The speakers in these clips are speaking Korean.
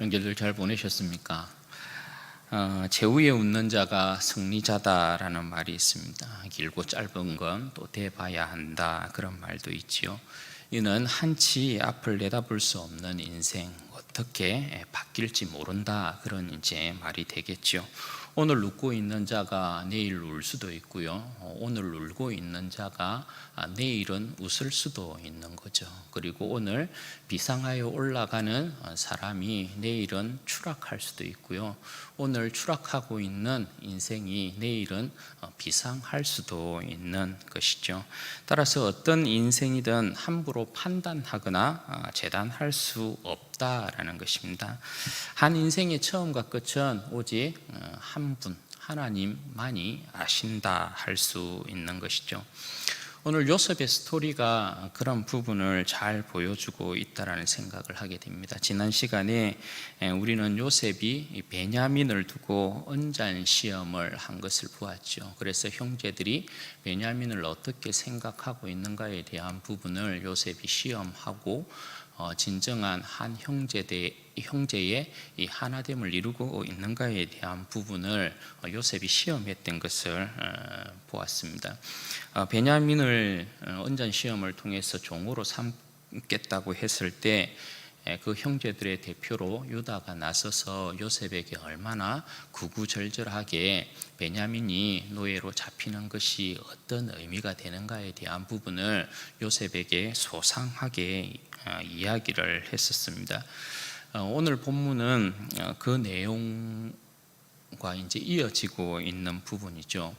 명절들 잘 보내셨습니까? 제후에 웃는 자가 승리자다라는 말이 있습니다. 길고 짧은 건 또 대봐야 한다, 그런 말도 있지요. 이는 한치 앞을 내다볼 수 없는 인생, 어떻게 바뀔지 모른다, 그런 이제 말이 되겠죠. 오늘 웃고 있는 자가 내일 울 수도 있고요, 오늘 울고 있는 자가 내일은 웃을 수도 있는 거죠. 그리고 오늘 비상하여 올라가는 사람이 내일은 추락할 수도 있고요, 오늘 추락하고 있는 인생이 내일은 비상할 수도 있는 것이죠. 따라서 어떤 인생이든 함부로 판단하거나 재단할 수 없다라는 것입니다. 한 인생의 처음과 끝은 오직 한 분, 하나님만이 아신다 할 수 있는 것이죠. 오늘 요셉의 스토리가 그런 부분을 잘 보여주고 있다라는 생각을 하게 됩니다. 지난 시간에 우리는 요셉이 베냐민을 두고 언잔 시험을 한 것을 보았죠. 그래서 형제들이 베냐민을 어떻게 생각하고 있는가에 대한 부분을 요셉이 시험하고 진정한 한 형제의 이 하나됨을 이루고 있는가에 대한 부분을 요셉이 시험했던 것을 보았습니다. 베냐민을 언잔 시험을 통해서 종으로 삼겠다고 했을 때 그 형제들의 대표로 유다가 나서서 요셉에게 얼마나 구구절절하게 베냐민이 노예로 잡히는 것이 어떤 의미가 되는가에 대한 부분을 요셉에게 소상하게 이야기를 했었습니다. 오늘 본문은 그 내용과 이제 이어지고 있는 부분이죠.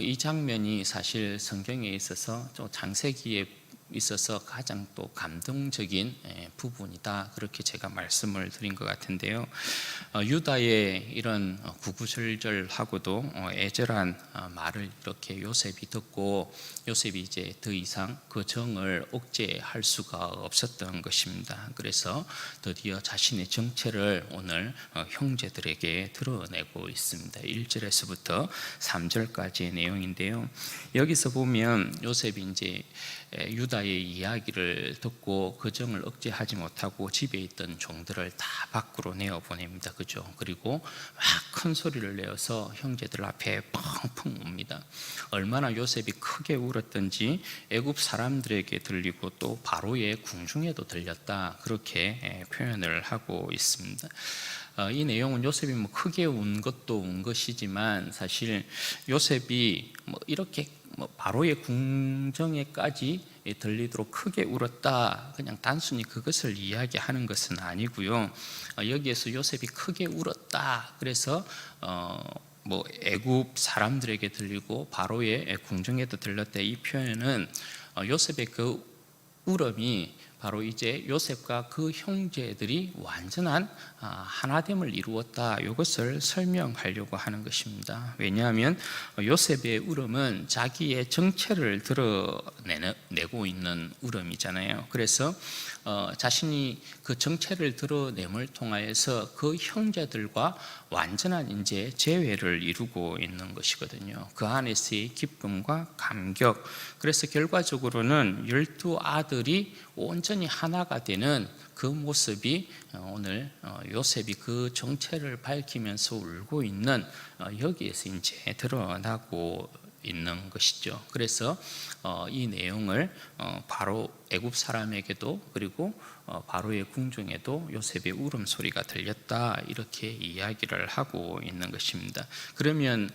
이 장면이 사실 성경에 있어서 좀 창세기에 있어서 가장 또 감동적인 부분이다, 그렇게 제가 말씀을 드린 것 같은데요. 유다의 이런 구구절절하고도 애절한 말을 이렇게 요셉이 듣고 요셉이 이제 더 이상 그 정을 억제할 수가 없었던 것입니다. 그래서 드디어 자신의 정체를 오늘 형제들에게 드러내고 있습니다. 1절에서부터 3절까지의 내용인데요. 여기서 보면 요셉이 이제 유다의 이야기를 듣고 그 정을 억제하지 못하고 집에 있던 종들을 다 밖으로 내어보냅니다. 그죠? 그리고 막 큰 소리를 내어서 형제들 앞에 펑펑 웁니다. 얼마나 요셉이 크게 울었던지 애굽 사람들에게 들리고 또 바로의 궁중에도 들렸다, 그렇게 표현을 하고 있습니다. 이 내용은 요셉이 크게 운 것도 운 것이지만 사실 요셉이 이렇게 바로의 궁정에까지 들리도록 크게 울었다, 그냥 단순히 그것을 이야기하는 것은 아니고요. 여기에서 요셉이 크게 울었다, 그래서 애굽 사람들에게 들리고 바로의 궁정에도 들렸다, 이 표현은 요셉의 그 울음이 바로 이제 요셉과 그 형제들이 완전한 하나됨을 이루었다, 이것을 설명하려고 하는 것입니다. 왜냐하면 요셉의 울음은 자기의 정체를 드러내고 있는 울음이잖아요. 그래서 자신이 그 정체를 드러냄을 통하여서 그 형제들과 완전한 이제 재회를 이루고 있는 것이거든요. 그 안에서의 기쁨과 감격, 그래서 결과적으로는 12아들이 온전히 하나가 되는 그 모습이 오늘 요셉이 그 정체를 밝히면서 울고 있는 여기에서 이제 드러나고 있는 것이죠. 그래서 이 내용을 바로 애굽 사람에게도 그리고 바로의 궁중에도 요셉의 울음소리가 들렸다, 이렇게 이야기를 하고 있는 것입니다. 그러면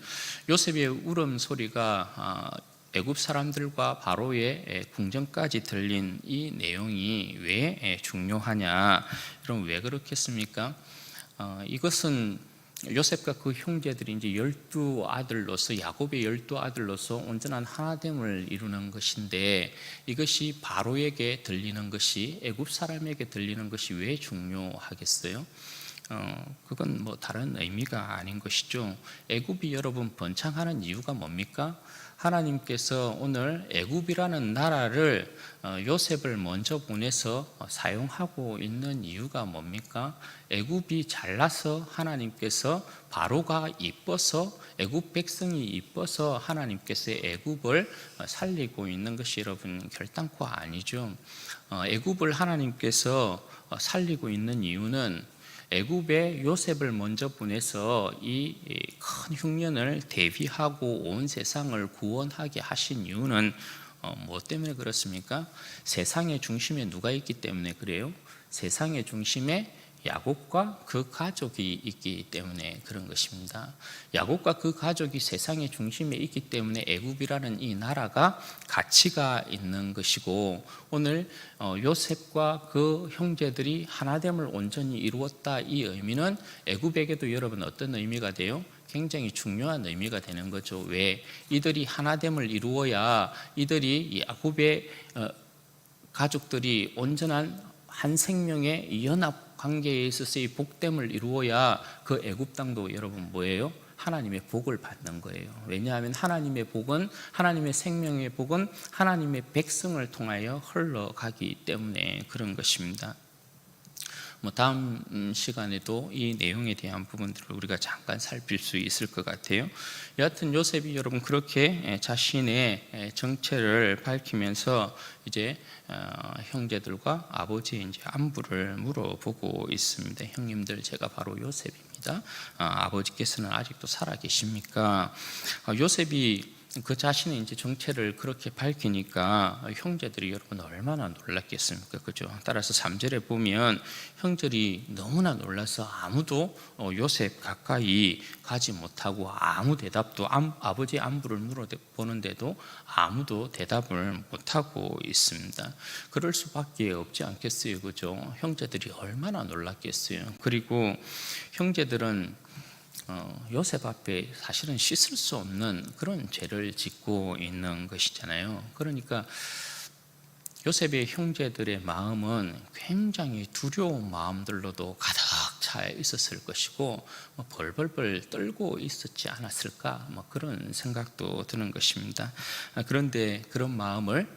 요셉의 울음소리가 애굽 사람들과 바로의 궁정까지 들린 이 내용이 왜 중요하냐? 그럼 왜 그렇겠습니까? 이것은 요셉과 그 형제들이 이제 12아들로서, 야곱의 12아들로서 온전한 하나됨을 이루는 것인데, 이것이 바로에게 들리는 것이, 애굽 사람에게 들리는 것이 왜 중요하겠어요? 그건 다른 의미가 아닌 것이죠. 애굽이 여러분 번창하는 이유가 뭡니까? 하나님께서 오늘 애굽이라는 나라를 요셉을 먼저 보내서 사용하고 있는 이유가 뭡니까? 애굽이 잘나서 하나님께서, 바로가 이뻐서, 애굽 백성이 이뻐서 하나님께서 애굽을 살리고 있는 것이 여러분 결단코 아니죠. 애굽을 하나님께서 살리고 있는 이유는 애굽에 요셉을 먼저 보내서 이 큰 흉년을 대비하고 온 세상을 구원하게 하신 이유는 뭐 때문에 그렇습니까? 세상의 중심에 누가 있기 때문에 그래요? 세상의 중심에 야곱과 그 가족이 있기 때문에 그런 것입니다. 야곱과 그 가족이 세상의 중심에 있기 때문에 애굽이라는 이 나라가 가치가 있는 것이고, 오늘 요셉과 그 형제들이 하나됨을 온전히 이루었다, 이 의미는 애굽에게도 여러분 어떤 의미가 돼요? 굉장히 중요한 의미가 되는 거죠. 왜? 이들이 하나됨을 이루어야 이들이 야곱의 가족들이 온전한 한 생명의 연합 관계에 있어서의 복됨을 이루어야 그 애굽 땅도 여러분 뭐예요? 하나님의 복을 받는 거예요. 왜냐하면 하나님의 복은, 하나님의 생명의 복은 하나님의 백성을 통하여 흘러가기 때문에 그런 것입니다. 다음 시간에도 이 내용에 대한 부분들을 우리가 잠깐 살필 수 있을 것 같아요. 여하튼 요셉이 여러분 그렇게 자신의 정체를 밝히면서 이제 형제들과 아버지의 이제 안부를 물어보고 있습니다. 형님들, 제가 바로 요셉입니다. 아버지께서는 아직도 살아 계십니까? 요셉이 그 자신의 이제 정체를 그렇게 밝히니까 형제들이 여러분 얼마나 놀랐겠습니까? 그죠? 따라서 3절에 보면 형들이 너무나 놀라서 아무도 요셉 가까이 가지 못하고 아무 대답도, 아버지의 안부를 물어보는데도 아무도 대답을 못하고 있습니다. 그럴 수밖에 없지 않겠어요? 그죠? 형제들이 얼마나 놀랐겠어요? 그리고 형제들은 요셉 앞에 사실은 씻을 수 없는 그런 죄를 짓고 있는 것이잖아요. 그러니까 요셉의 형제들의 마음은 굉장히 두려운 마음들로도 가득 차 있었을 것이고 벌벌벌 떨고 있었지 않았을까, 그런 생각도 드는 것입니다. 그런데 그런 마음을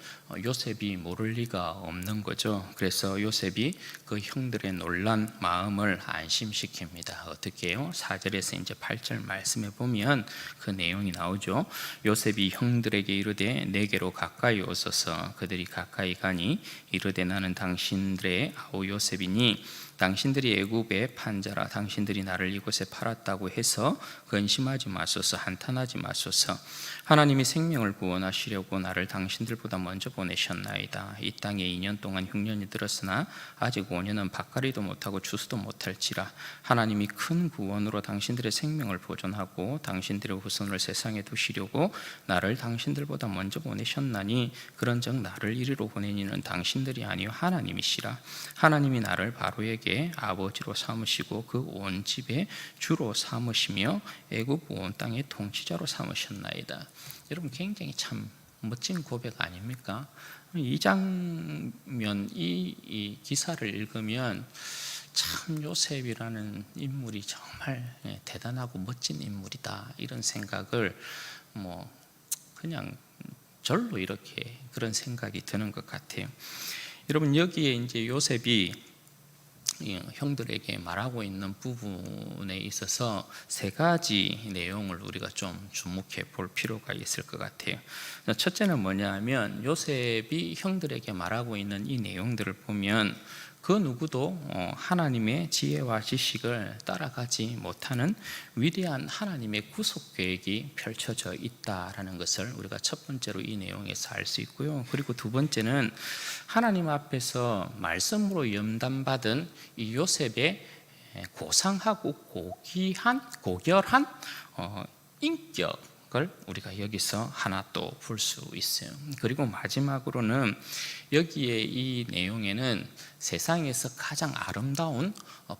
요셉이 모를 리가 없는 거죠. 그래서 요셉이 그 형들의 놀란 마음을 안심시킵니다. 어떻게 해요? 4절에서 이제 8절 말씀에 보면 그 내용이 나오죠. 요셉이 형들에게 이르되 내게로 가까이 오소서. 그들이 가까이 가니 이르되 나는 당신들의 아우 요셉이니 당신들이 애굽의 판자라. 당신들이 나를 이곳에 팔았다고 해서 근심하지 마소서, 한탄하지 마소서. 하나님이 생명을 구원하시려고 나를 당신들보다 먼저 보내셨나이다. 이 땅에 2년 동안 흉년이 들었으나 아직 5년은 밭갈이도 못하고 추수도 못할지라. 하나님이 큰 구원으로 당신들의 생명을 보존하고 당신들의 후손을 세상에 두시려고 나를 당신들보다 먼저 보내셨나니 그런즉 나를 이리로 보내니는 당신들이 아니요 하나님이시라. 하나님이 나를 바로에게 아버지로 삼으시고 그 온 집의 주로 삼으시며 애굽 온 땅의 통치자로 삼으셨나이다. 여러분 굉장히 참 멋진 고백 아닙니까? 이 장면, 이 기사를 읽으면 참 요셉이라는 인물이 정말 대단하고 멋진 인물이다, 이런 생각을 그냥 절로 이렇게 그런 생각이 드는 것 같아요. 여러분 여기에 이제 요셉이 형들에게 말하고 있는 부분에 있어서 세 가지 내용을 우리가 좀 주목해 볼 필요가 있을 것 같아요. 첫째는 뭐냐 하면 요셉이 형들에게 말하고 있는 이 내용들을 보면 그 누구도 하나님의 지혜와 지식을 따라가지 못하는 위대한 하나님의 구속 계획이 펼쳐져 있다라는 것을 우리가 첫 번째로 이 내용에서 알 수 있고요. 그리고 두 번째는 하나님 앞에서 말씀으로 염담받은 이 요셉의 고상하고 고결한 인격을 우리가 여기서 하나 또 볼 수 있어요. 그리고 마지막으로는 여기에 이 내용에는 세상에서 가장 아름다운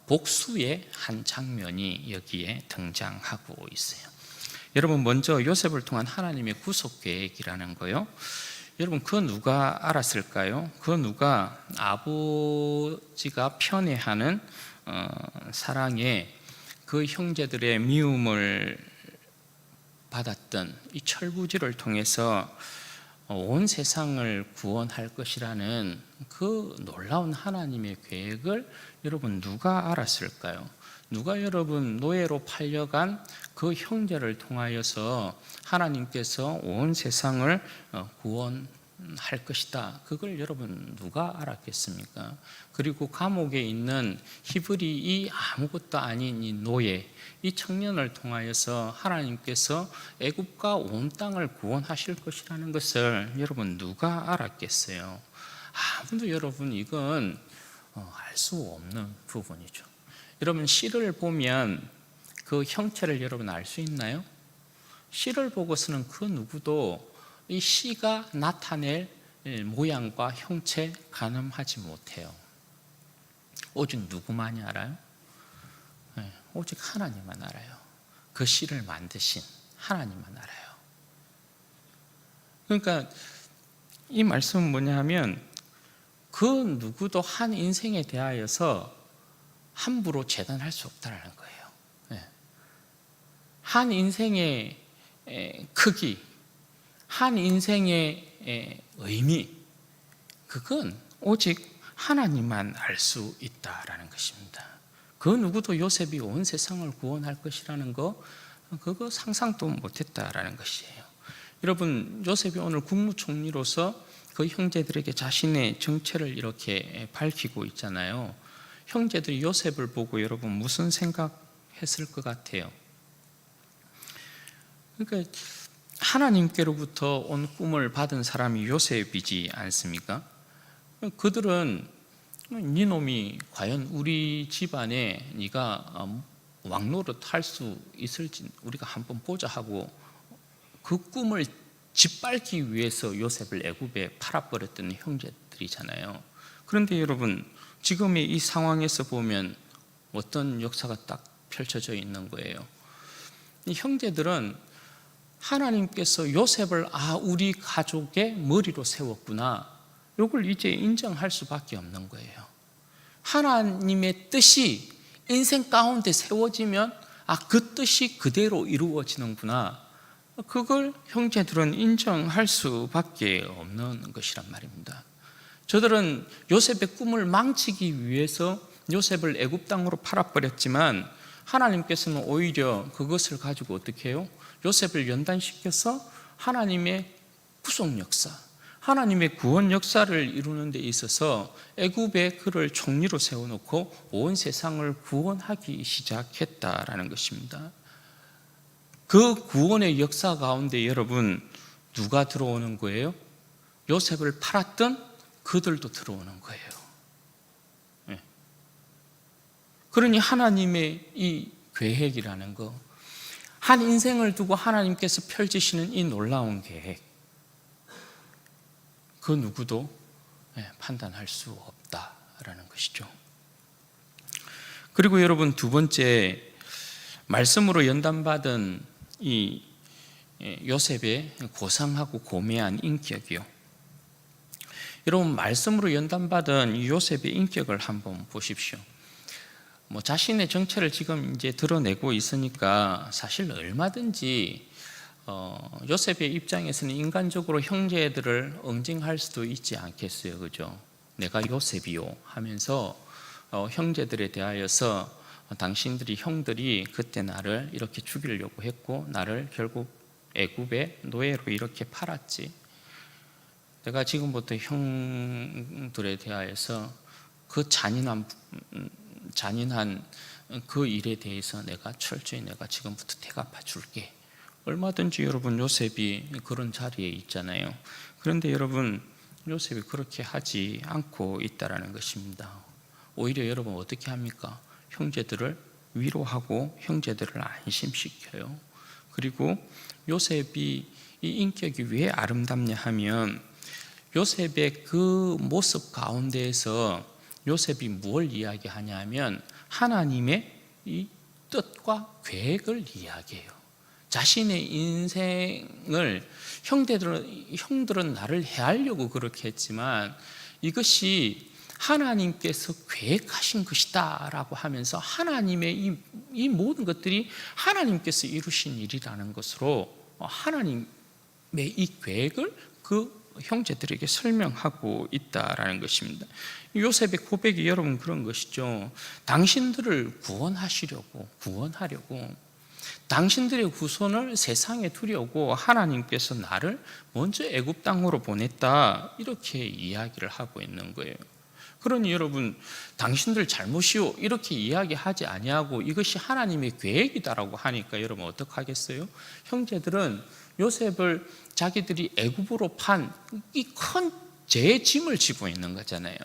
복수의 한 장면이 여기에 등장하고 있어요. 여러분 먼저 요셉을 통한 하나님의 구속 계획이라는 거요. 여러분 그 누가 알았을까요? 그 누가 아버지가 편애하는 사랑에 그 형제들의 미움을 받았던 이 철부지를 통해서 온 세상을 구원할 것이라는 그 놀라운 하나님의 계획을 여러분 누가 알았을까요? 누가 여러분 노예로 팔려간 그 형제를 통하여서 하나님께서 온 세상을 구원하실 할 것이다. 그걸 여러분 누가 알았겠습니까? 그리고 감옥에 있는 히브리 이 아무것도 아닌 이 노예, 이 청년을 통하여서 하나님께서 애굽과 온 땅을 구원하실 것이라는 것을 여러분 누가 알았겠어요? 아무도 여러분 이건 알 수 없는 부분이죠. 여러분 씨를 보면 그 형체를 여러분 알 수 있나요? 씨를 보고서는 그 누구도 이 씨가 나타낼 모양과 형체 가늠하지 못해요. 오직 누구만이 알아요? 오직 하나님만 알아요. 그 씨를 만드신 하나님만 알아요. 그러니까 이 말씀은 뭐냐 하면 그 누구도 한 인생에 대하여서 함부로 재단할 수 없다는 거예요. 한 인생의 크기, 한 인생의 의미, 그건 오직 하나님만 알 수 있다라는 것입니다. 그 누구도 요셉이 온 세상을 구원할 것이라는 거, 그거 상상도 못했다라는 것이에요. 여러분, 요셉이 오늘 국무총리로서 그 형제들에게 자신의 정체를 이렇게 밝히고 있잖아요. 형제들이 요셉을 보고 여러분 무슨 생각했을 것 같아요? 그러니까 하나님께로부터 온 꿈을 받은 사람이 요셉이지 않습니까? 그들은 네 놈이 과연 우리 집안에 네가 왕노릇 할 수 있을지 우리가 한번 보자 하고 그 꿈을 짓밟기 위해서 요셉을 애굽에 팔아버렸던 형제들이잖아요. 그런데 여러분 지금의 이 상황에서 보면 어떤 역사가 딱 펼쳐져 있는 거예요. 이 형제들은 하나님께서 요셉을 우리 가족의 머리로 세웠구나, 이걸 이제 인정할 수밖에 없는 거예요. 하나님의 뜻이 인생 가운데 세워지면 그 뜻이 그대로 이루어지는구나, 그걸 형제들은 인정할 수밖에 없는 것이란 말입니다. 저들은 요셉의 꿈을 망치기 위해서 요셉을 애굽 땅으로 팔아버렸지만 하나님께서는 오히려 그것을 가지고 어떻게 해요? 요셉을 연단시켜서 하나님의 구속 역사, 하나님의 구원 역사를 이루는 데 있어서 애굽에 그를 총리로 세워놓고 온 세상을 구원하기 시작했다라는 것입니다. 그 구원의 역사 가운데 여러분 누가 들어오는 거예요? 요셉을 팔았던 그들도 들어오는 거예요. 그러니 하나님의 이 계획이라는 거, 한 인생을 두고 하나님께서 펼치시는 이 놀라운 계획, 그 누구도 판단할 수 없다라는 것이죠. 그리고 여러분 두 번째, 말씀으로 연단받은 이 요셉의 고상하고 고매한 인격이요. 여러분 말씀으로 연단받은 요셉의 인격을 한번 보십시오. 자신의 정체를 지금 이제 드러내고 있으니까 사실 얼마든지 요셉의 입장에서는 인간적으로 형제들을 응징할 수도 있지 않겠어요, 그죠? 내가 요셉이요 하면서 형제들에 대하여서 당신들이 형들이 그때 나를 이렇게 죽이려고 했고 나를 결국 애굽의 노예로 이렇게 팔았지. 내가 지금부터 형들에 대하여서 그 잔인한 그 일에 대해서 내가 철저히 내가 지금부터 대갚아 줄게. 얼마든지 여러분 요셉이 그런 자리에 있잖아요. 그런데 여러분 요셉이 그렇게 하지 않고 있다라는 것입니다. 오히려 여러분 어떻게 합니까? 형제들을 위로하고 형제들을 안심시켜요. 그리고 요셉이 이 인격이 왜 아름답냐 하면 요셉의 그 모습 가운데에서 요셉이 무엇을 이야기하냐 하면 하나님의 이 뜻과 계획을 이야기해요. 자신의 인생을 형들은 나를 해하려고 그렇게 했지만 이것이 하나님께서 계획하신 것이다 라고 하면서 하나님의 이 모든 것들이 하나님께서 이루신 일이라는 것으로 하나님의 이 계획을 그 형제들에게 설명하고 있다라는 것입니다. 요셉의 고백이 여러분 그런 것이죠. 당신들을 구원하려고 당신들의 후손을 세상에 두려고 하나님께서 나를 먼저 애굽 땅으로 보냈다, 이렇게 이야기를 하고 있는 거예요. 그러니 여러분, 당신들 잘못이요 이렇게 이야기하지 아니하고 이것이 하나님의 계획이다라고 하니까 여러분 어떡하겠어요? 형제들은 요셉을 자기들이 애굽으로 판 이 큰 죄의 짐을 지고 있는 거잖아요.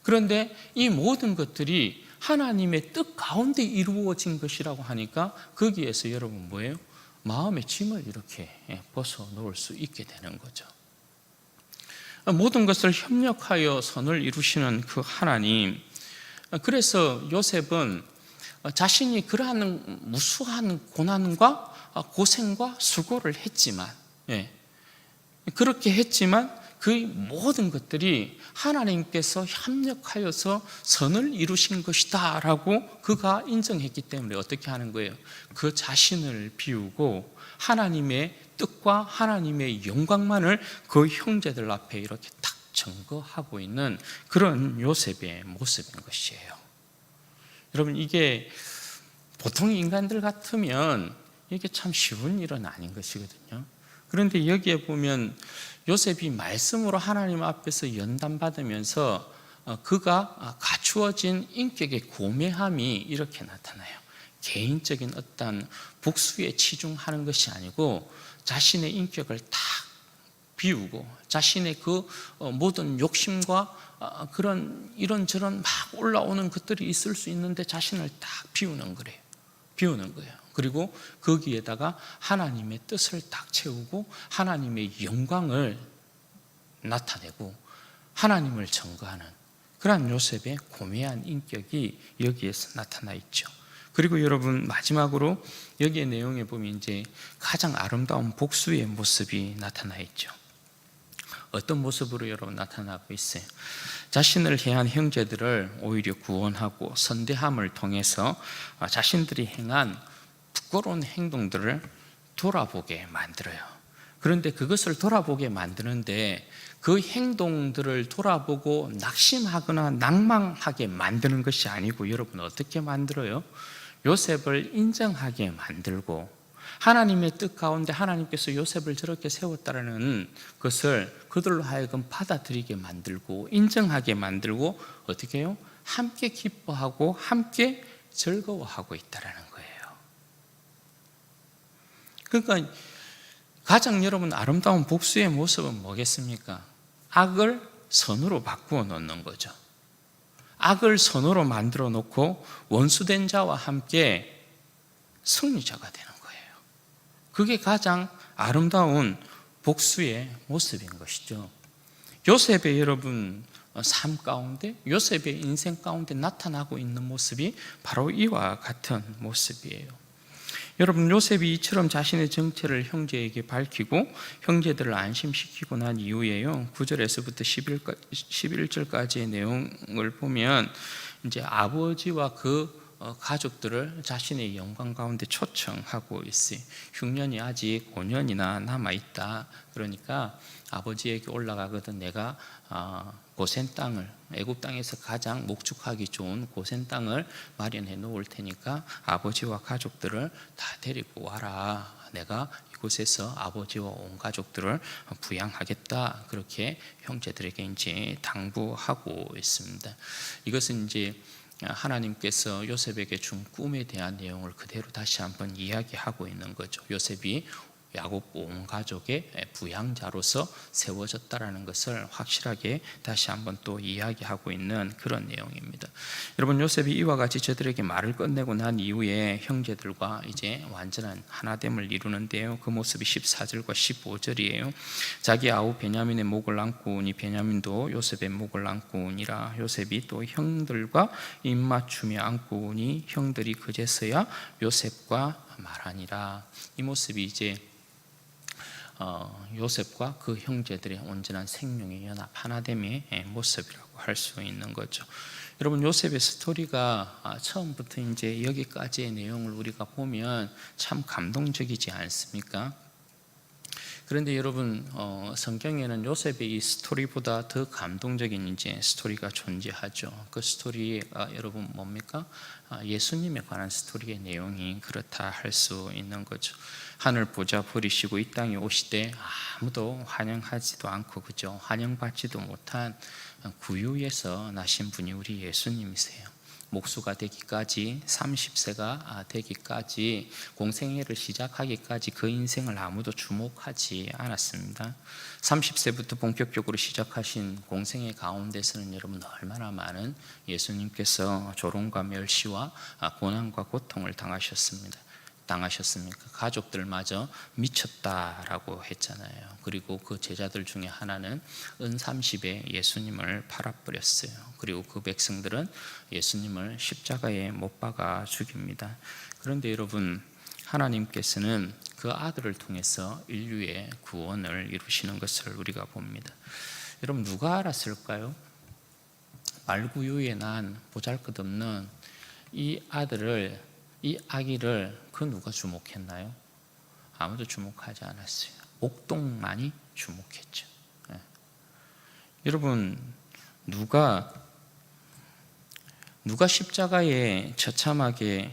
그런데 이 모든 것들이 하나님의 뜻 가운데 이루어진 것이라고 하니까 거기에서 여러분 뭐예요? 마음의 짐을 이렇게 벗어놓을 수 있게 되는 거죠. 모든 것을 협력하여 선을 이루시는 그 하나님. 그래서 요셉은 자신이 그러한 무수한 고난과 고생과 수고를 했지만, 그렇게 했지만 그 모든 것들이 하나님께서 협력하여서 선을 이루신 것이다 라고 그가 인정했기 때문에 어떻게 하는 거예요? 그 자신을 비우고 하나님의 뜻과 하나님의 영광만을 그 형제들 앞에 이렇게 딱 증거하고 있는 그런 요셉의 모습인 것이에요. 여러분, 이게 보통 인간들 같으면 이게 참 쉬운 일은 아닌 것이거든요. 그런데 여기에 보면 요셉이 말씀으로 하나님 앞에서 연단받으면서 그가 갖추어진 인격의 고매함이 이렇게 나타나요. 개인적인 어떤 복수에 치중하는 것이 아니고 자신의 인격을 딱 비우고 자신의 그 모든 욕심과 그런 이런저런 막 올라오는 것들이 있을 수 있는데 자신을 딱 비우는 거예요. 그리고 거기에다가 하나님의 뜻을 딱 채우고 하나님의 영광을 나타내고 하나님을 증거하는 그러한 요셉의 고매한 인격이 여기에서 나타나 있죠. 그리고 여러분, 마지막으로 여기의 내용에 보면 이제 가장 아름다운 복수의 모습이 나타나 있죠. 어떤 모습으로 여러분 나타나고 있어요? 자신을 해한 형제들을 오히려 구원하고 선대함을 통해서 자신들이 행한 부끄러운 행동들을 돌아보게 만들어요. 그런데 그것을 돌아보게 만드는데 그 행동들을 돌아보고 낙심하거나 낭망하게 만드는 것이 아니고 여러분 어떻게 만들어요? 요셉을 인정하게 만들고 하나님의 뜻 가운데 하나님께서 요셉을 저렇게 세웠다는 것을 그들로 하여금 받아들이게 만들고 인정하게 만들고 어떻게 해요? 함께 기뻐하고 함께 즐거워하고 있다는 거예요. 그러니까 가장 여러분 아름다운 복수의 모습은 뭐겠습니까? 악을 선으로 바꾸어 놓는 거죠. 악을 선으로 만들어 놓고 원수된 자와 함께 승리자가 되는 거예요. 그게 가장 아름다운 복수의 모습인 것이죠. 요셉의 여러분 삶 가운데, 요셉의 인생 가운데 나타나고 있는 모습이 바로 이와 같은 모습이에요. 여러분, 요셉이 이처럼 자신의 정체를 형제에게 밝히고 형제들을 안심시키고 난 이후에요, 9절에서부터 11절까지의 내용을 보면 이제 아버지와 그 가족들을 자신의 영광 가운데 초청하고 있어요. 흉년이 아직 5년이나 남아있다. 그러니까 아버지에게 올라가거든 내가 고센 땅을, 애굽 땅에서 가장 목축하기 좋은 고센 땅을 마련해 놓을 테니까 아버지와 가족들을 다 데리고 와라. 내가 이곳에서 아버지와 온 가족들을 부양하겠다. 그렇게 형제들에게 이제 당부하고 있습니다. 이것은 이제 하나님께서 요셉에게 준 꿈에 대한 내용을 그대로 다시 한번 이야기하고 있는 거죠. 요셉이 야곱 온 가족의 부양자로서 세워졌다라는 것을 확실하게 다시 한번 또 이야기하고 있는 그런 내용입니다. 여러분, 요셉이 이와 같이 저들에게 말을 끝내고 난 이후에 형제들과 이제 완전한 하나됨을 이루는데요, 그 모습이 14절과 15절이에요. 자기 아우 베냐민의 목을 안고 오니 베냐민도 요셉의 목을 안고 오니라. 요셉이 또 형들과 입맞추며 안고 오니 형들이 그제서야 요셉과 말하니라. 이 모습이 이제 요셉과 그 형제들의 온전한 생명의 연합 하나됨의 모습이라고 할 수 있는 거죠. 여러분, 요셉의 스토리가 처음부터 이제 여기까지의 내용을 우리가 보면 참 감동적이지 않습니까? 그런데 여러분, 성경에는 요셉의 이 스토리보다 더 감동적인 이제 스토리가 존재하죠. 그 스토리가 여러분 뭡니까? 예수님에 관한 스토리의 내용이 그렇다 할 수 있는 거죠. 하늘 보좌 버리시고 이 땅에 오시되 아무도 환영하지도 않고, 그죠? 환영받지도 못한 구유에서 나신 분이 우리 예수님이세요. 목수가 되기까지, 30세가 되기까지, 공생애를 시작하기까지 그 인생을 아무도 주목하지 않았습니다. 30세부터 본격적으로 시작하신 공생애 가운데서는 여러분 얼마나 많은 예수님께서 조롱과 멸시와 고난과 고통을 당하셨습니까? 가족들마저 미쳤다라고 했잖아요. 그리고 그 제자들 중에 하나는 은 30에 예수님을 팔아버렸어요. 그리고 그 백성들은 예수님을 십자가에 못 박아 죽입니다. 그런데 여러분, 하나님께서는 그 아들을 통해서 인류의 구원을 이루시는 것을 우리가 봅니다. 여러분, 누가 알았을까요? 말구유에 난 보잘것없는 이 아들을, 이 아기를 그 누가 주목했나요? 아무도 주목하지 않았어요. 옥동만이 주목했죠. 여러분, 누가 십자가에 처참하게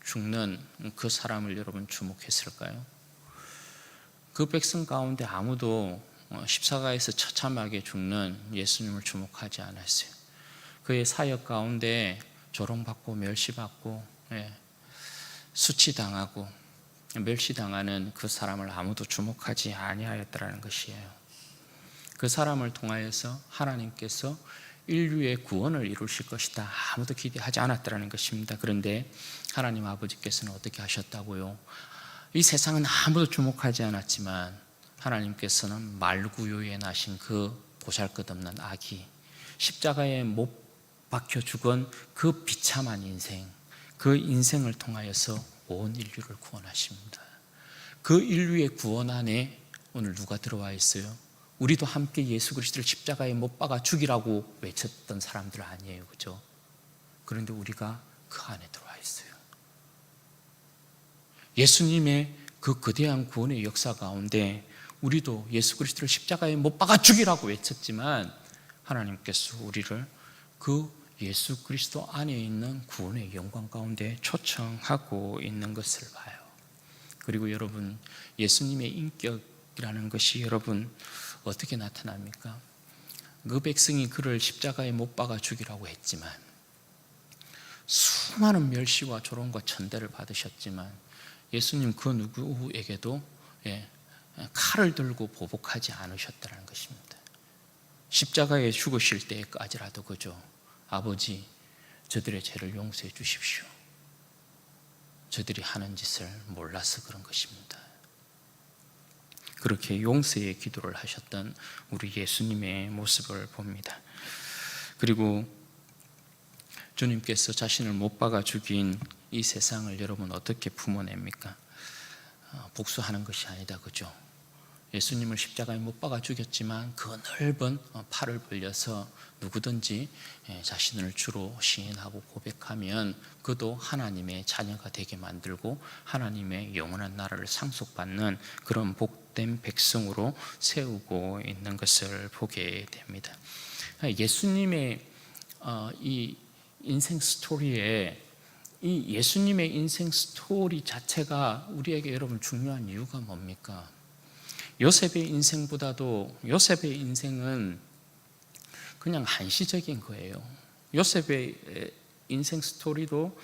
죽는 그 사람을 여러분 주목했을까요? 그 백성 가운데 아무도 십자가에서 처참하게 죽는 예수님을 주목하지 않았어요. 그의 사역 가운데 조롱받고 멸시받고 수치당하고 멸시당하는 그 사람을 아무도 주목하지 아니하였다라는 것이에요. 그 사람을 통하여서 하나님께서 인류의 구원을 이루실 것이다, 아무도 기대하지 않았다라는 것입니다. 그런데 하나님 아버지께서는 어떻게 하셨다고요? 이 세상은 아무도 주목하지 않았지만 하나님께서는 말구유에 나신 그 보잘것없는 아기, 십자가에 못 박혀 죽은 그 비참한 인생, 그 인생을 통하여서 온 인류를 구원하십니다. 그 인류의 구원 안에 오늘 누가 들어와 있어요? 우리도 함께 예수 그리스도를 십자가에 못 박아 죽이라고 외쳤던 사람들 아니에요, 그죠? 그런데 우리가 그 안에 들어와 있어요. 예수님의 그 거대한 구원의 역사 가운데 우리도 예수 그리스도를 십자가에 못 박아 죽이라고 외쳤지만 하나님께서 우리를 그 예수 그리스도 안에 있는 구원의 영광 가운데 초청하고 있는 것을 봐요. 그리고 여러분, 예수님의 인격이라는 것이 여러분 어떻게 나타납니까? 그 백성이 그를 십자가에 못 박아 죽이라고 했지만, 수많은 멸시와 조롱과 천대를 받으셨지만 예수님 그 누구에게도 칼을 들고 보복하지 않으셨다는 것입니다. 십자가에 죽으실 때까지라도, 그죠? 아버지, 저들의 죄를 용서해 주십시오. 저들이 하는 짓을 몰라서 그런 것입니다. 그렇게 용서의 기도를 하셨던 우리 예수님의 모습을 봅니다. 그리고 주님께서 자신을 못 박아 죽인 이 세상을 여러분 어떻게 품어냅니까? 복수하는 것이 아니다, 그죠? 예수님을 십자가에 못 박아 죽였지만 그 넓은 팔을 벌려서 누구든지 자신을 주로 시인하고 고백하면 그도 하나님의 자녀가 되게 만들고 하나님의 영원한 나라를 상속받는 그런 복된 백성으로 세우고 있는 것을 보게 됩니다. 예수님의 이 인생 스토리에, 이 예수님의 인생 스토리 자체가 우리에게 여러분 중요한 이유가 뭡니까? 요셉의 인생보다도 요셉의 인생은 그냥 한시적인 거예요. 요셉의 인생 스토리도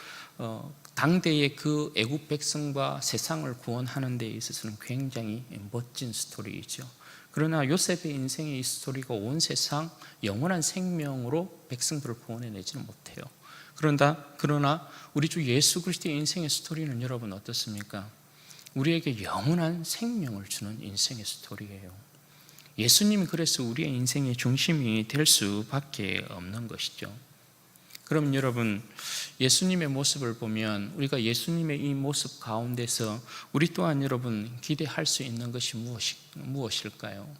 당대의 그 애국 백성과 세상을 구원하는 데 있어서는 굉장히 멋진 스토리이죠. 그러나 요셉의 인생의 이 스토리가 온 세상 영원한 생명으로 백성들을 구원해내지는 못해요. 그러나 우리 주 예수 그리스도의 인생의 스토리는 여러분 어떻습니까? 우리에게 영원한 생명을 주는 인생의 스토리예요. 예수님이 그래서 우리의 인생의 중심이 될 수밖에 없는 것이죠. 그럼 여러분, 예수님의 모습을 보면 우리가 예수님의 이 모습 가운데서 우리 또한 여러분 기대할 수 있는 것이 무엇일까요?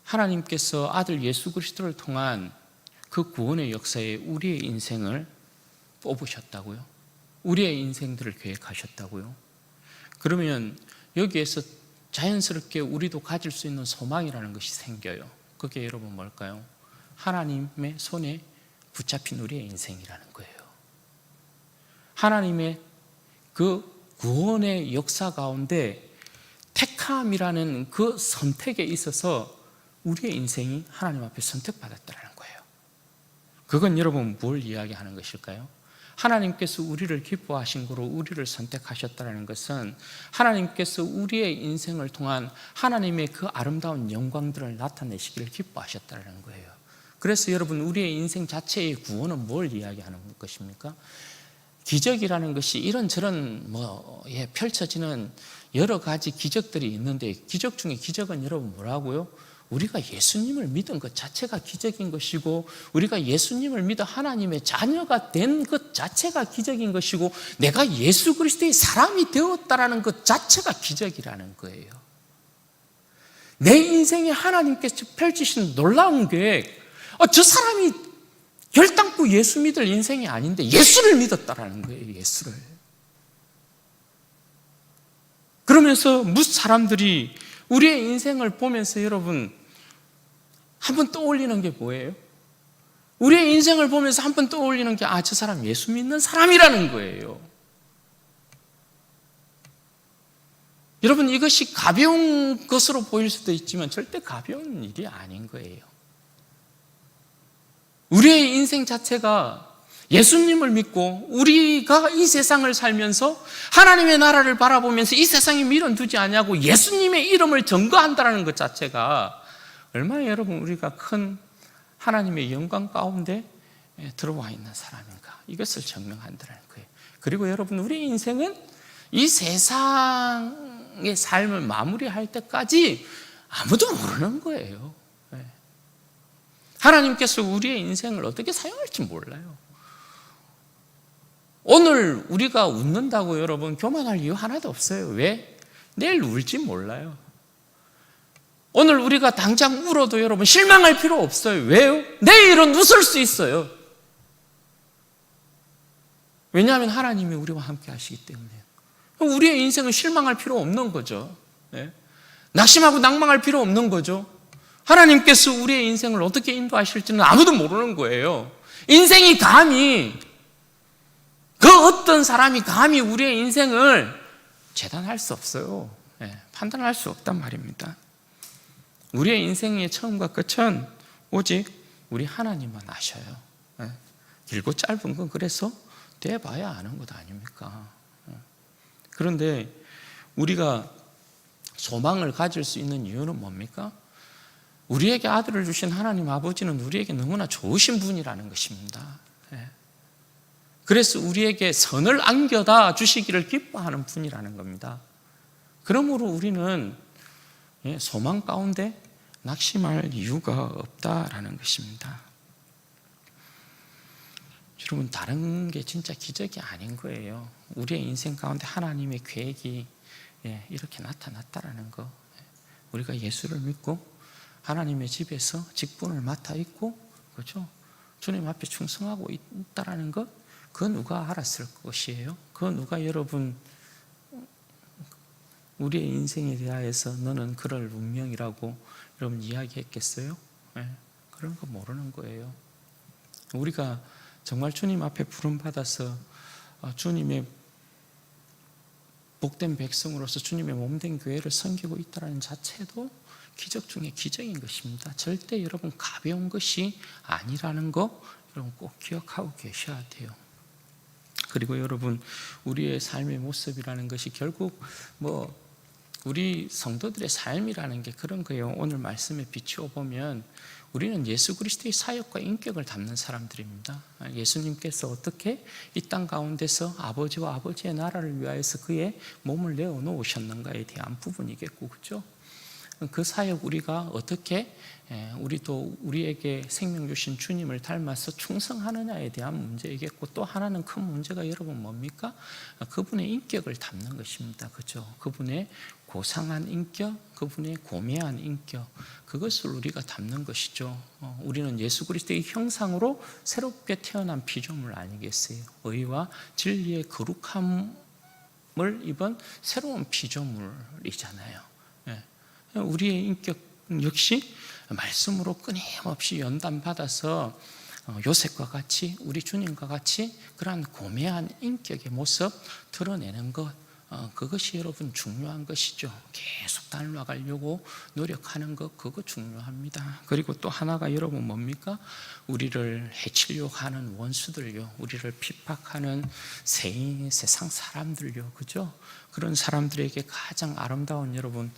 하나님께서 아들 예수 그리스도를 통한 그 구원의 역사에 우리의 인생을 뽑으셨다고요? 우리의 인생들을 계획하셨다고요? 그러면 여기에서 자연스럽게 우리도 가질 수 있는 소망이라는 것이 생겨요. 그게 여러분 뭘까요? 하나님의 손에 붙잡힌 우리의 인생이라는 거예요. 하나님의 그 구원의 역사 가운데 택함이라는 그 선택에 있어서 우리의 인생이 하나님 앞에 선택받았다는 거예요. 그건 여러분 뭘 이야기하는 것일까요? 하나님께서 우리를 기뻐하신 거로 우리를 선택하셨다는 것은 하나님께서 우리의 인생을 통한 하나님의 그 아름다운 영광들을 나타내시기를 기뻐하셨다는 거예요. 그래서 여러분 우리의 인생 자체의 구원은 뭘 이야기하는 것입니까? 기적이라는 것이 이런저런 펼쳐지는 여러 가지 기적들이 있는데, 기적 중에 기적은 여러분 뭐라고요? 우리가 예수님을 믿은 것 자체가 기적인 것이고, 우리가 예수님을 믿어 하나님의 자녀가 된 것 자체가 기적인 것이고, 내가 예수 그리스도의 사람이 되었다라는 것 자체가 기적이라는 거예요. 내 인생에 하나님께서 펼치신 놀라운 계획, 저 사람이 결단코 예수 믿을 인생이 아닌데 예수를 믿었다라는 거예요. 예수를. 그러면서 무슨 사람들이 우리의 인생을 보면서 여러분 한번 떠올리는 게 뭐예요? 우리의 인생을 보면서 한번 떠올리는 게 저 사람 예수 믿는 사람이라는 거예요. 여러분 이것이 가벼운 것으로 보일 수도 있지만 절대 가벼운 일이 아닌 거예요. 우리의 인생 자체가 예수님을 믿고 우리가 이 세상을 살면서 하나님의 나라를 바라보면서 이 세상에 미련 두지 않냐고 예수님의 이름을 전거한다는 것 자체가 얼마나 여러분 우리가 큰 하나님의 영광 가운데 들어와 있는 사람인가, 이것을 증명한다는 거예요. 그리고 여러분 우리 인생은 이 세상의 삶을 마무리할 때까지 아무도 모르는 거예요. 하나님께서 우리의 인생을 어떻게 사용할지 몰라요. 오늘 우리가 웃는다고 여러분 교만할 이유 하나도 없어요. 왜? 내일 울지 몰라요. 오늘 우리가 당장 울어도 여러분 실망할 필요 없어요. 왜요? 내일은 웃을 수 있어요. 왜냐하면 하나님이 우리와 함께 하시기 때문에. 우리의 인생은 실망할 필요 없는 거죠. 낙심하고 낭망할 필요 없는 거죠. 하나님께서 우리의 인생을 어떻게 인도하실지는 아무도 모르는 거예요. 인생이 감히, 그 어떤 사람이 감히 우리의 인생을 재단할 수 없어요. 판단할 수 없단 말입니다. 우리의 인생의 처음과 끝은 오직 우리 하나님만 아셔요. 길고 짧은 건 그래서 돼봐야 아는 것 아닙니까? 그런데 우리가 소망을 가질 수 있는 이유는 뭡니까? 우리에게 아들을 주신 하나님 아버지는 우리에게 너무나 좋으신 분이라는 것입니다. 그래서 우리에게 선을 안겨다 주시기를 기뻐하는 분이라는 겁니다. 그러므로 우리는 소망 가운데 낙심할 이유가 없다라는 것입니다. 여러분 다른 게 진짜 기적이 아닌 거예요. 우리의 인생 가운데 하나님의 계획이 이렇게 나타났다라는 거, 우리가 예수를 믿고 하나님의 집에서 직분을 맡아 있고, 그렇죠? 주님 앞에 충성하고 있다라는 것, 그거 누가 알았을 것이에요? 그거 누가 여러분 우리의 인생에 대하여서 너는 그럴 운명이라고 여러분 이야기했겠어요? 그런 거 모르는 거예요. 우리가 정말 주님 앞에 부름받아서 주님의 복된 백성으로서 주님의 몸된 교회를 섬기고 있다는 자체도 기적 중에 기적인 것입니다. 절대 여러분 가벼운 것이 아니라는 거 여러분 꼭 기억하고 계셔야 돼요. 그리고 여러분 우리의 삶의 모습이라는 것이 결국 우리 성도들의 삶이라는 게 그런 거예요. 오늘 말씀에 비추어 보면 우리는 예수 그리스도의 사역과 인격을 담는 사람들입니다. 예수님께서 어떻게 이 땅 가운데서 아버지와 아버지의 나라를 위하여서 그의 몸을 내어 놓으셨는가에 대한 부분이겠고, 그렇죠? 그 사역 우리가 어떻게 우리도 우리에게 생명 주신 주님을 닮아서 충성하느냐에 대한 문제이겠고, 또 하나는 큰 문제가 여러분 뭡니까? 그분의 인격을 담는 것입니다. 그렇죠? 그분의 고상한 인격, 그분의 고매한 인격, 그것을 우리가 담는 것이죠. 우리는 예수 그리스도의 형상으로 새롭게 태어난 피조물 아니겠어요? 의와 진리의 거룩함을 입은 새로운 피조물이잖아요. 예. 우리의 인격 역시 말씀으로 끊임없이 연단받아서 요셉과 같이, 우리 주님과 같이 그러한 고매한 인격의 모습 드러내는 것, 그것이 여러분 중요한 것이죠. 계속 닮아가려고 노력하는 것, 그거 중요합니다. 그리고 또 하나가 여러분 뭡니까? 우리를 해치려고 하는 원수들요, 우리를 핍박하는 세상 사람들요, 그죠? 그런 사람들에게 가장 아름다운 여러분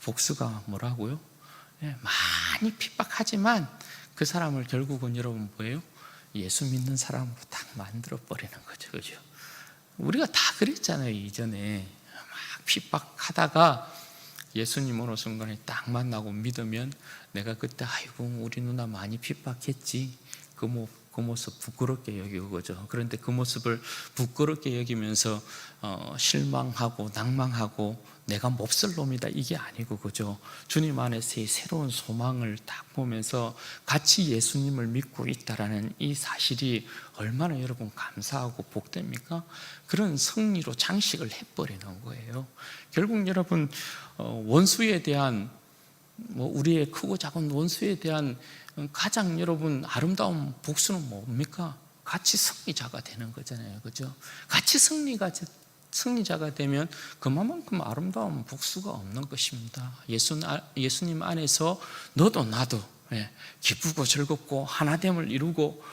복수가 뭐라고요? 예, 많이 핍박하지만 그 사람을 결국은 여러분 뭐예요? 예수 믿는 사람으로 딱 만들어 버리는 거죠, 그죠? 우리가 다 그랬잖아요. 이전에 막 핍박하다가 예수님 어느 순간에 딱 만나고 믿으면 내가 그때 아이고 우리 누나 많이 핍박했지, 그 모습 부끄럽게 여기고, 그죠? 그런데 그 모습을 부끄럽게 여기면서 실망하고 낭망하고 내가 몹쓸 놈이다 이게 아니고, 그죠? 주님 안에서의 새로운 소망을 딱 보면서 같이 예수님을 믿고 있다라는 이 사실이 얼마나 여러분 감사하고 복됩니까? 그런 승리로 장식을 해버리는 거예요. 결국 여러분 원수에 대한 우리의 크고 작은 원수에 대한 가장 여러분 아름다운 복수는 뭡니까? 같이 승리자가 되는 거잖아요, 그죠? 같이 승리자가 되면 그만큼 아름다운 복수가 없는 것입니다. 예수님 안에서 너도 나도 기쁘고 즐겁고 하나됨을 이루고,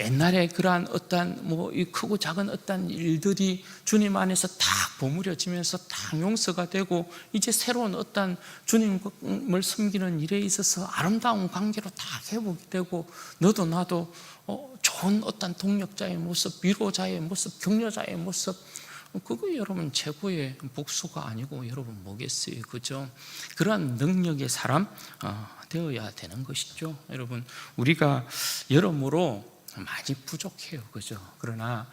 옛날에 그러한 어떠한 이 크고 작은 어떠한 일들이 주님 안에서 다 버무려지면서 다 용서가 되고, 이제 새로운 어떠한 주님을 섬기는 일에 있어서 아름다운 관계로 다 회복이 되고, 너도 나도 좋은 어떤 동력자의 모습, 위로자의 모습, 격려자의 모습, 그거 여러분 최고의 복수가 아니고 여러분 뭐겠어요, 그죠? 그러한 능력의 사람 되어야 되는 것이죠. 여러분 우리가 여러모로 많이 부족해요, 그죠? 그러나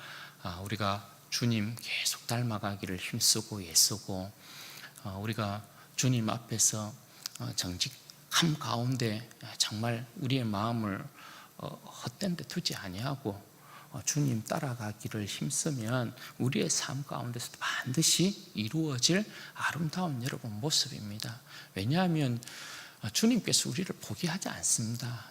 우리가 주님 계속 닮아가기를 힘쓰고 애쓰고, 우리가 주님 앞에서 정직함 가운데 정말 우리의 마음을 헛된 데 두지 아니하고 주님 따라가기를 힘쓰면 우리의 삶 가운데서 반드시 이루어질 아름다운 여러분 모습입니다. 왜냐하면 주님께서 우리를 포기하지 않습니다.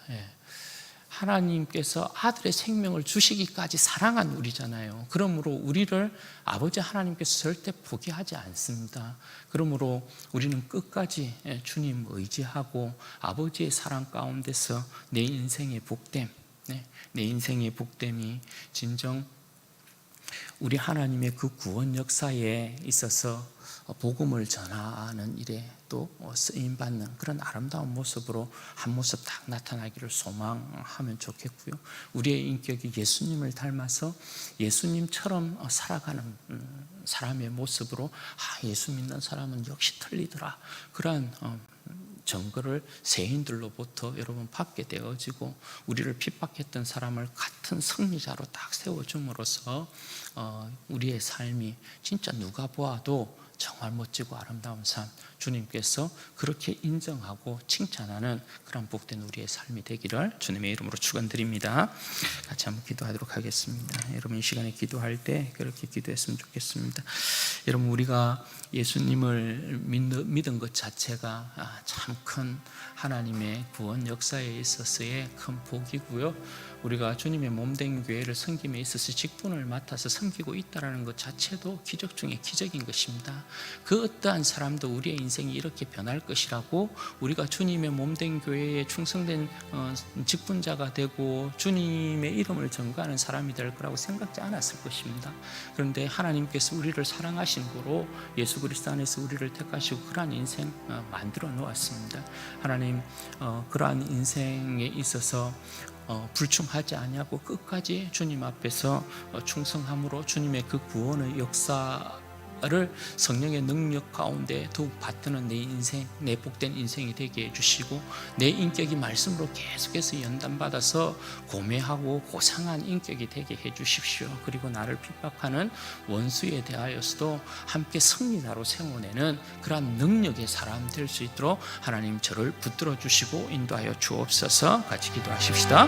하나님께서 아들의 생명을 주시기까지 사랑한 우리잖아요. 그러므로 우리를 아버지 하나님께서 절대 포기하지 않습니다. 그러므로 우리는 끝까지 주님 의지하고 아버지의 사랑 가운데서 내 인생의 복됨, 내 인생의 복됨이 진정 우리 하나님의 그 구원 역사에 있어서 복음을 전하는 일에 또 쓰임받는 그런 아름다운 모습으로 한 모습 딱 나타나기를 소망하면 좋겠고요. 우리의 인격이 예수님을 닮아서 예수님처럼 살아가는 사람의 모습으로 예수 믿는 사람은 역시 틀리더라, 그러한 증거를 세인들로부터 여러분 받게 되어지고, 우리를 핍박했던 사람을 같은 승리자로 딱 세워줌으로써 우리의 삶이 진짜 누가 보아도 정말 멋지고 아름다운 삶, 주님께서 그렇게 인정하고 칭찬하는 그런 복된 우리의 삶이 되기를 주님의 이름으로 축원드립니다. 같이 한번 기도하도록 하겠습니다. 여러분 이 시간에 기도할 때 그렇게 기도했으면 좋겠습니다. 여러분 우리가 예수님을 믿은 것 자체가 참 큰 하나님의 구원 역사에 있어서의 큰 복이고요. 우리가 주님의 몸된 교회를 섬김에 있어서 직분을 맡아서 섬기고 있다는 것 자체도 기적 중에 기적인 것입니다. 그 어떠한 사람도 우리의 인생이 이렇게 변할 것이라고, 우리가 주님의 몸된 교회에 충성된 직분자가 되고 주님의 이름을 전가하는 사람이 될 거라고 생각지 않았을 것입니다. 그런데 하나님께서 우리를 사랑하신 거로 예수 그리스도 안에서 우리를 택하시고 그러한 인생 만들어 놓았습니다. 하나님 그러한 인생에 있어서 불충하지 아니하고 끝까지 주님 앞에서 충성함으로 주님의 그 구원의 역사를 성령의 능력 가운데 더욱 받드는 내 인생, 내 복된 인생이 되게 해주시고, 내 인격이 말씀으로 계속해서 연단받아서 고매하고 고상한 인격이 되게 해주십시오. 그리고 나를 핍박하는 원수에 대하여서도 함께 승리자로 세워내는 그러한 능력의 사람 될 수 있도록 하나님 저를 붙들어 주시고 인도하여 주옵소서. 같이 기도하십시다.